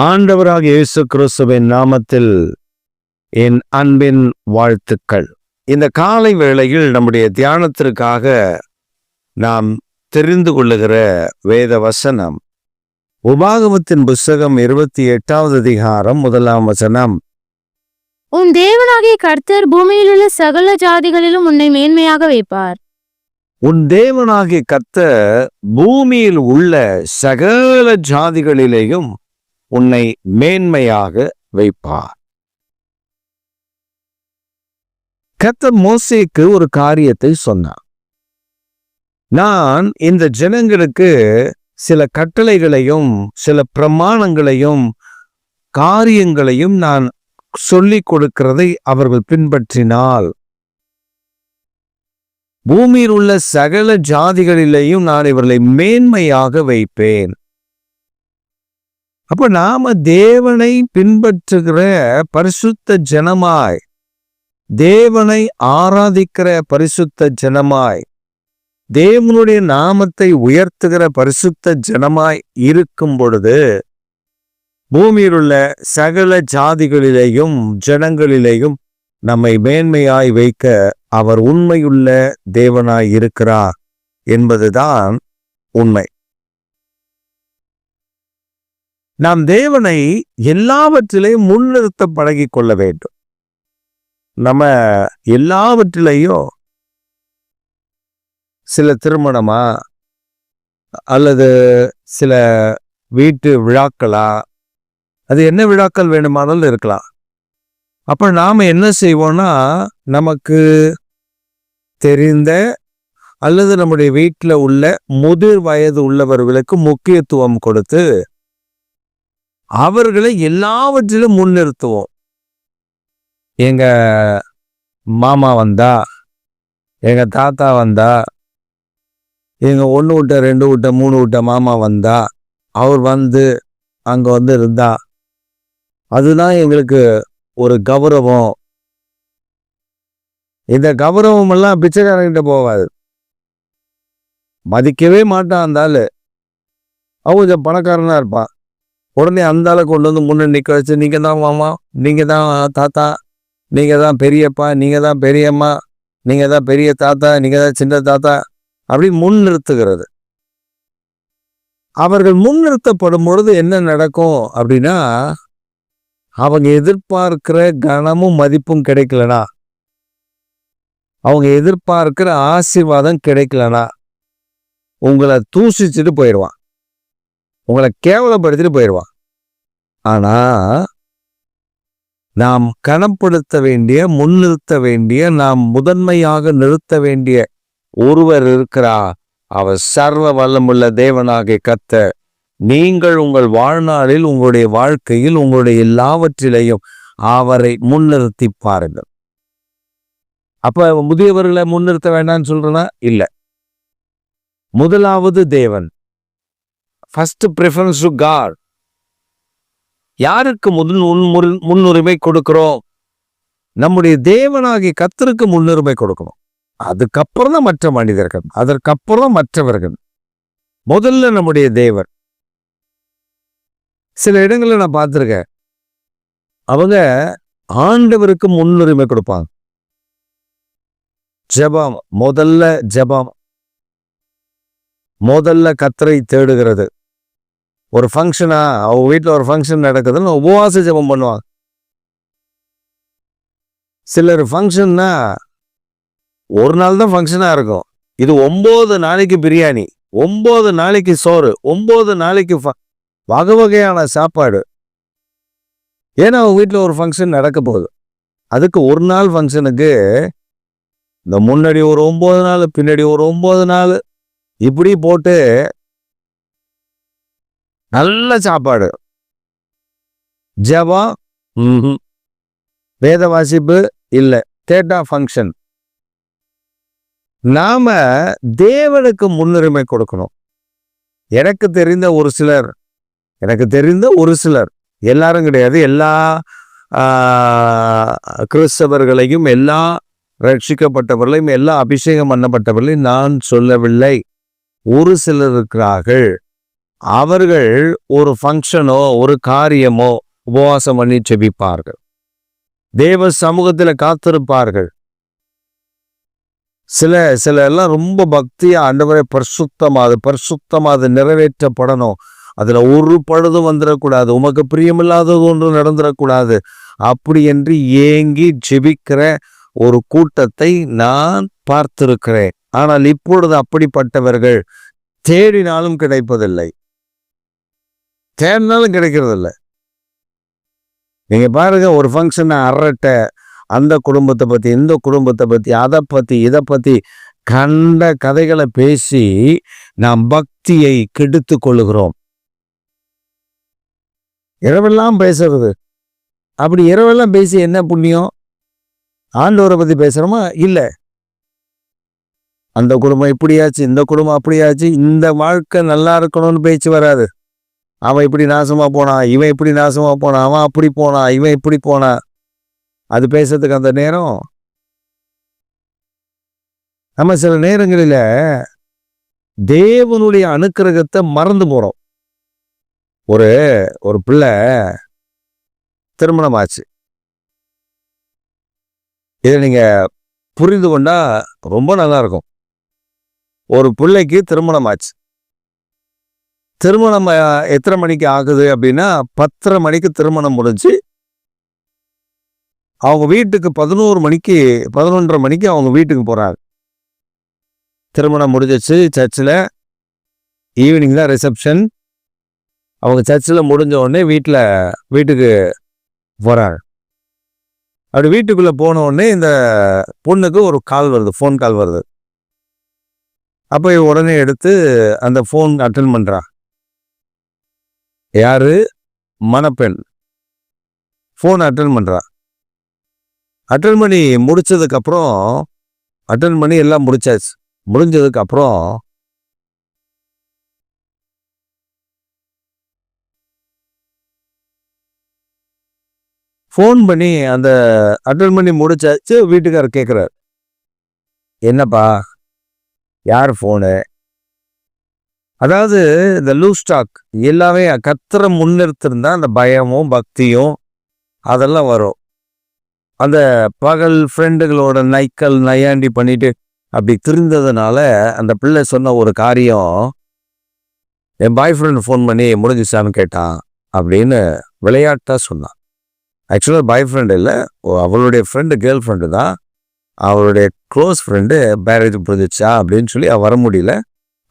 ஆண்டவராக இயேசு கிறிஸ்துவின் நாமத்தில் என் அன்பின் வாழ்த்துக்கள். இந்த காலை வேளையில் நம்முடைய தியானத்திற்காக நாம் தெரிந்து கொள்ளுகிற வேத வசனம் உபாகமத்தின் புஸ்தகம் 28வது அதிகாரம் 1ஆம் வசனம். உன் தேவனாகிய கர்த்தர் பூமியில் உள்ள சகல ஜாதிகளிலும் உன்னை மேன்மையாக வைப்பார். உன் தேவனாகிய கர்த்தர் பூமியில் உள்ள சகல ஜாதிகளிலேயும் உன்னை மேன்மையாக வைப்பார். கர்த்தர் மோசேக்கு ஒரு காரியத்தை சொன்னார். நான் இந்த ஜனங்களுக்கு சில கட்டளைகளையும் சில பிரமாணங்களையும் காரியங்களையும் நான் சொல்லிக் கொடுக்கிறதை அவர்கள் பின்பற்றினால் பூமியில் உள்ள சகல ஜாதிகளிலேயும் நான் இவர்களை மேன்மையாக வைப்பேன். அப்ப நாம தேவனை பின்பற்றுகிற பரிசுத்த ஜனமாய், தேவனை ஆராதிக்கிற பரிசுத்த ஜனமாய், தேவனுடைய நாமத்தை உயர்த்துகிற பரிசுத்த ஜனமாய் இருக்கும் பொழுது பூமியில் உள்ள சகல ஜாதிகளிலேயும் ஜனங்களிலேயும் நம்மை மேன்மையாய் வைக்க அவர் உண்மையுள்ள தேவனாய் இருக்கிறார் என்பதுதான் உண்மை. நாம் தேவனை எல்லாவற்றிலையும் முன்னிறுத்த பழகி கொள்ள வேண்டும். நம்ம எல்லாவற்றிலையும் சில திருமணமா அல்லது சில வீட்டு விழாக்களா, அது என்ன விழாக்கள் வேணுமானாலும் இருக்கலாம். அப்ப நாம என்ன செய்வோம்னா, நமக்கு தெரிந்த அல்லது நம்முடைய வீட்டில் உள்ள முதிர் வயது உள்ளவர்களுக்கு முக்கியத்துவம் கொடுத்து அவர்களை எல்லாவற்றிலும் முன்னிறுத்துவோம். எங்க மாமா வந்தா, எங்க தாத்தா வந்தா, எங்க 1 விட்ட 2 விட்ட 3 விட்ட மாமா வந்தா, அவர் வந்து அங்க வந்து இருந்தா, அதுதான் எங்களுக்கு ஒரு கௌரவம். இந்த கௌரவம் எல்லாம் பிச்சைக்காரங்கிட்ட போகாது, மதிக்கவே மாட்டான். அந்த ஆளு அவன் கொஞ்சம் பணக்காரனா இருப்பான். உடனே அந்த ஆளை கொண்டு வந்து முன்னே நிற்க வச்சு, நீங்க தான் மாமா, நீங்க தான் தாத்தா, நீங்க தான் பெரியப்பா, நீங்க தான் பெரியம்மா, நீங்க தான் பெரிய தாத்தா, நீங்க தான் சின்ன தாத்தா, அப்படி முன் நிறுத்துகிறது. அவர்கள் முன்னிறுத்தப்படும் பொழுது என்ன நடக்கும் அப்படின்னா, அவங்க எதிர்பார்க்கிற கனமும் மதிப்பும் கிடைக்கலனா, அவங்க எதிர்பார்க்கிற ஆசீர்வாதம் கிடைக்கலனா, உங்களை தூசிச்சுட்டு போயிடுவான், உங்களை கேவலப்படுத்திட்டு போயிடுவான். ஆனா நாம் கனப்படுத்த வேண்டிய, முன்னிறுத்த வேண்டிய, நாம் முதன்மையாக நிறுத்த வேண்டிய ஒருவர் இருக்கிறார். அவர் சர்வ வல்லமுள்ள தேவனாகிய கர்த்தர். நீங்கள் உங்கள் வாழ்நாளில், உங்களுடைய வாழ்க்கையில், உங்களுடைய எல்லாவற்றிலையும் அவரை முன்னிறுத்தி பாருங்கள். அப்ப முதியவர்களை முன்னிறுத்த வேண்டாம்னு சொல்றேன்னா இல்ல. முதலாவது தேவன். First preference to God. யாருக்கு முன்னுரிமை கொடுக்கிறோம்? நம்முடைய தேவனாகிய கர்த்தருக்கு முன்னுரிமை கொடுக்கணும். அதுக்கப்புறம் தான் மற்ற மனிதர்கள், அதற்கப்புறம் தான் மற்றவர்கள். முதல்ல நம்முடைய தேவன். சில இடங்களில் நான் பார்த்திருக்கேன், அவங்க ஆண்டவருக்கு முன்னுரிமை கொடுப்பாங்க. ஜெபம், முதல்ல கர்த்தரை தேடுகிறது. ஒரு ஃபங்க்ஷனா, அவங்க வீட்டில் ஒரு ஃபங்க்ஷன் நடக்குதுன்னு உபவாச ஜெபம் பண்ணுவாங்க. சிலர் ஃபங்க்ஷன்னா ஒரு நாள் தான் ஃபங்க்ஷனாக இருக்கும். இது 9 நாளைக்கு பிரியாணி, 9 நாளைக்கு சோறு, 9 நாளைக்கு வகை வகையான சாப்பாடு. ஏன்னா அவங்க வீட்டில் ஒரு ஃபங்க்ஷன் நடக்க போகுது. அதுக்கு ஒரு நாள் ஃபங்க்ஷனுக்கு இந்த முன்னாடி ஒரு 9 நாள், பின்னாடி ஒரு 9 நாள், இப்படி போட்டு நல்ல சாப்பாடு, ஜெபம் வேத வாசிப்பு இல்லை, தேட்டா ஃபங்க்ஷன். நாம தேவனுக்கு முன்னுரிமை கொடுக்கணும். எனக்கு தெரிந்த ஒரு சிலர், எல்லாரும் கிடையாது, எல்லா கிறிஸ்தவர்களையும், எல்லா ரட்சிக்கப்பட்டவர்களையும், எல்லா அபிஷேகம் பண்ணப்பட்டவர்களையும் நான் சொல்லவில்லை. ஒரு சிலர் இருக்கிறார்கள், அவர்கள் ஒரு ஃபங்க்ஷனோ ஒரு காரியமோ உபவாசம் பண்ணி ஜெபிப்பார்கள். தேவ சமூகத்துல காத்திருப்பார்கள். சில எல்லாம் ரொம்ப பக்தியா, ஆண்டவரே பரிசுத்தமா அது நிறைவேற்றப்படணும், அதுல ஒரு பழுதும் வந்துடக்கூடாது, உமக்கு பிரியமில்லாதது ஒன்றும் நடந்துடக்கூடாது அப்படி என்று ஏங்கி ஜெபிக்கிற ஒரு கூட்டத்தை நான் பார்த்திருக்கிறேன். ஆனால் இப்பொழுது அப்படிப்பட்டவர்கள் தேடினாலும் கிடைப்பதில்லை, தேடினாலும் கிடைக்கிறதில்லை. நீங்க பாருங்க, ஒரு ஃபங்க்ஷன் அரட்டை, அந்த குடும்பத்தை பத்தி இந்த குடும்பத்தை பத்தி அதை பத்தி இதை பத்தி கண்ட கதைகளை பேசி நாம் பக்தியை கெடுத்து கொள்ளுகிறோம். இரவெல்லாம் பேசுறது, அப்படி இரவெல்லாம் பேசி என்ன புண்ணியம்? ஆண்டவரை பத்தி பேசுறோமா? இல்லை. அந்த குடும்பம் இப்படியாச்சு, இந்த குடும்பம் அப்படியாச்சு, இந்த வாழ்க்கை நல்லா இருக்கணும்னு பேச்சு வராது. அவன் இப்படி நாசமா போனான், இவன் இப்படி நாசமா போனான், அவன் அப்படி போனான், இவன் இப்படி போனான், அது பேசுறதுக்கு அந்த நேரம். நம்ம சில நேரங்களில தேவனுடைய அனுக்கிரகத்தை மறந்து போறோம். ஒரு பிள்ளை திருமணம் ஆச்சு. இதை நீங்க புரிந்து கொண்டா ரொம்ப நல்லா இருக்கும். ஒரு பிள்ளைக்கு திருமணம் ஆச்சு. திருமணம் எத்தனை மணிக்கு ஆகுது அப்படின்னா 10:30 மணிக்கு திருமணம் முடிஞ்சு அவங்க வீட்டுக்கு 11:30 மணிக்கு அவங்க வீட்டுக்கு போறாங்க. திருமணம் முடிஞ்சிச்சு. சர்ச்சில் ஈவினிங் தான் ரிசப்ஷன். அவங்க சர்ச்சில் முடிஞ்ச உடனே வீட்டுக்கு போறாங்க. அப்படி வீட்டுக்குள்ள போன உடனே இந்த பொண்ணுக்கு ஒரு கால் வருது, ஃபோன் கால் வருது. அப்போ உடனே எடுத்து அந்த ஃபோன் அட்டன் பண்றா. யாரு? மணப்பெண் ஃபோன் அட்டன் பண்றா. அட்டன் பண்ணி முடிச்சதுக்கப்புறம், அட்டன் பண்ணி எல்லாம் முடிச்சாச்சு. முடிஞ்சதுக்கப்புறம் ஃபோன் பண்ணி அந்த அட்டன் பண்ணி முடிச்சாச்சு. வீட்டுக்காரர் கேட்குறாரு, என்னப்பா, யார் ஃபோனு? அதாவது இந்த லூஸ் டாக் எல்லாமே கர்த்தரை முன்னிறுத்திருந்தா அந்த பயமும் பக்தியும் அதெல்லாம் வரும். அந்த பகல் ஃப்ரெண்டுகளோட நையாண்டி பண்ணிட்டு அப்படி திருந்ததுனால அந்த பிள்ளை சொன்ன ஒரு காரியம், என் பாய் ஃப்ரெண்டு ஃபோன் பண்ணி முடிஞ்சிச்சான்னு கேட்டான் அப்படின்னு விளையாட்டா சொன்னான். ஆக்சுவலாக பாய் ஃப்ரெண்டு இல்லை, அவளுடைய ஃப்ரெண்டு, கேர்ள் ஃப்ரெண்டு தான். அவளுடைய க்ளோஸ் ஃப்ரெண்டு மேரேஜ் முடிஞ்சிச்சா அப்படின்னு சொல்லி அவள் வர முடியல.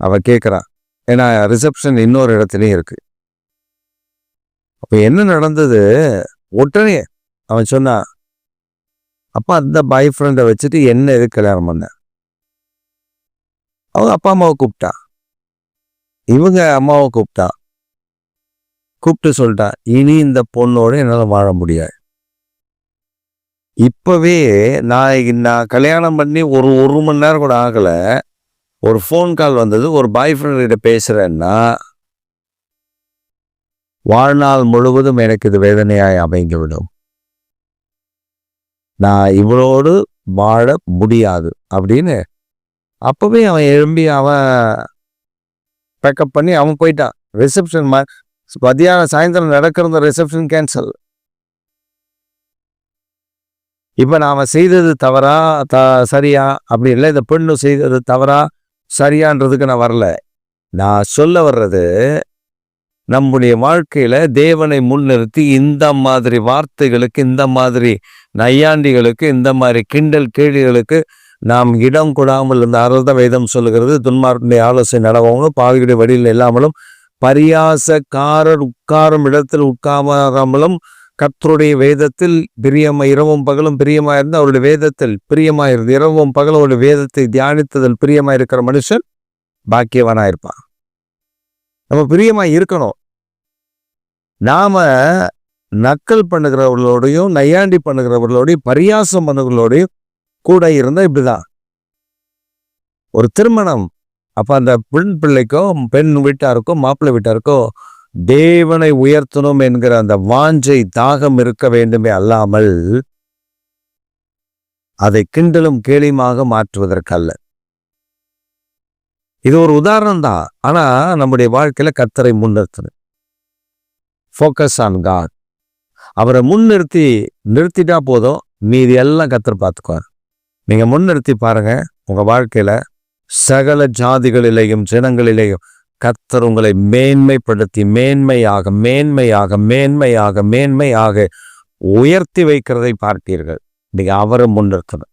அவள் கேட்குறான், ஏன்னா ரிசப்ஷன் இன்னொரு இடத்துலையும் இருக்கு. அப்போ என்ன நடந்தது? உடனே அவன் சொன்னான், அப்பா அந்த பாய் ஃப்ரெண்டை வச்சுட்டு என்ன எது கல்யாணம் பண்ண? அவங்க அப்பா அம்மாவை கூப்பிட்டா, இவங்க அம்மாவை கூப்பிட்டு சொல்லிட்டான், இனி இந்த பொண்ணோட என்னால் வாழ முடியாது. இப்பவே நான் கல்யாணம் பண்ணி ஒரு மணி நேரம் கூட ஆகலை, ஒரு ஃபோன் கால் வந்தது, ஒரு பாய் ஃப்ரெண்ட் கிட்ட பேசுறேன்னா வாழ்நாள் முழுவதும் எனக்கு இது வேதனையாய் அமைந்துவிடும், நான் இவளோடு வாழ முடியாது அப்படின்னு அப்பவே அவன் எழும்பி அவன் பேக்கப் பண்ணி அவன் போயிட்டான். ரிசப்ஷன் மதியானம் சாயந்தரம் நடக்கிற ரிசப்ஷன் கேன்சல். இப்ப நாம செய்தது தவறா சரியா அப்படி இல்லை, இந்த பெண்ணு செய்தது தவறா சரியான்றதுக்கு நான் வரல. நான் சொல்ல வர்றது, நம்முடைய வாழ்க்கையில தேவனை முன்னிறுத்தி இந்த மாதிரி வார்த்தைகளுக்கு, இந்த மாதிரி நையாண்டிகளுக்கு, இந்த மாதிரி கிண்டல் கேள்விகளுக்கு நாம் இடம் கொடாமல் இருந்த அறுத வேதம் சொல்லுகிறது, துன்மார்க்குடைய ஆலோசனை நடவாமலும் பாவியுடைய வழியில் இல்லாமலும் பரியாசக்காரர் உட்காரும் இடத்தில் உட்காராமலும் கர்த்தருடைய வேதத்தில் இரவும் பகலும் பிரியமாயிருந்து அவருடைய வேதத்தில் பிரியமாயிருந்து இரவும் பகலும் அவருடைய வேதத்தை தியானித்ததில் பிரியமாயிருக்கிற மனுஷன் பாக்கியவனாயிருப்பான். நம்ம பிரியமாய் இருக்கணும். நாம நக்கல் பண்ணுகிறவர்களோடையும் நையாண்டி பண்ணுகிறவர்களோடையும் பரியாசம் பண்ணுகிறவர்களோடையும் கூட இருந்தா இப்படிதான். ஒரு திருமணம் அப்ப அந்த பிள்ளைக்கோ பெண் வீட்டாருக்கோ மாப்பிள்ளை வீட்டாருக்கோ தேவனை உயர்த்தணும் என்கிற அந்த வாஞ்சை தாகம் இருக்க வேண்டுமே அல்லாமல் அதை கிண்டலும் கேலியுமாக மாற்றுவதற்கல்ல. இது ஒரு உதாரணம் தான். ஆனா நம்முடைய வாழ்க்கையில கர்த்தரை முன்னிறுத்தணும். Focus on God. அவரை நிறுத்திட்டா போதும், மீதி எல்லாம் கர்த்தர் பார்த்துக்குவார். நீங்க முன்னிறுத்தி பாருங்க, உங்க வாழ்க்கையில சகல ஜாதிகளிலேயும் ஜனங்களிலேயும் கர்த்தர் உங்களை மேன்மைப்படுத்தி மேன்மையாக மேன்மையாக மேன்மையாக மேன்மையாக உயர்த்தி வைக்கிறதை பார்த்தீர்கள். நீங்க அவரை முன்னிறுத்தணும்.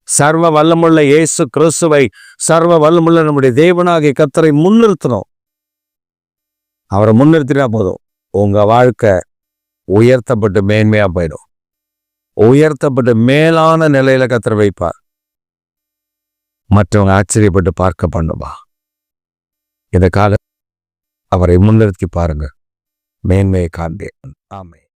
சர்வ வல்லமுள்ள இயேசு கிறிஸ்துவை, சர்வ வல்லமுள்ள நம்முடைய தேவனாகிய கர்த்தரை முன்னிறுத்தணும். அவரை முன்னிறுத்தினா போதும், உங்க வாழ்க்கை உயர்த்தப்பட்டு மேன்மையா போயிடும். உயர்த்தப்பட்டு மேலான நிலையில கர்த்தர் வைப்பார். மற்றவங்க ஆச்சரியப்பட்டு பார்க்க பண்ணுவா. இந்த கால அவரை முன்னிறுத்தி பாருங்க, மேன்மையை காண்பேன். ஆமென்.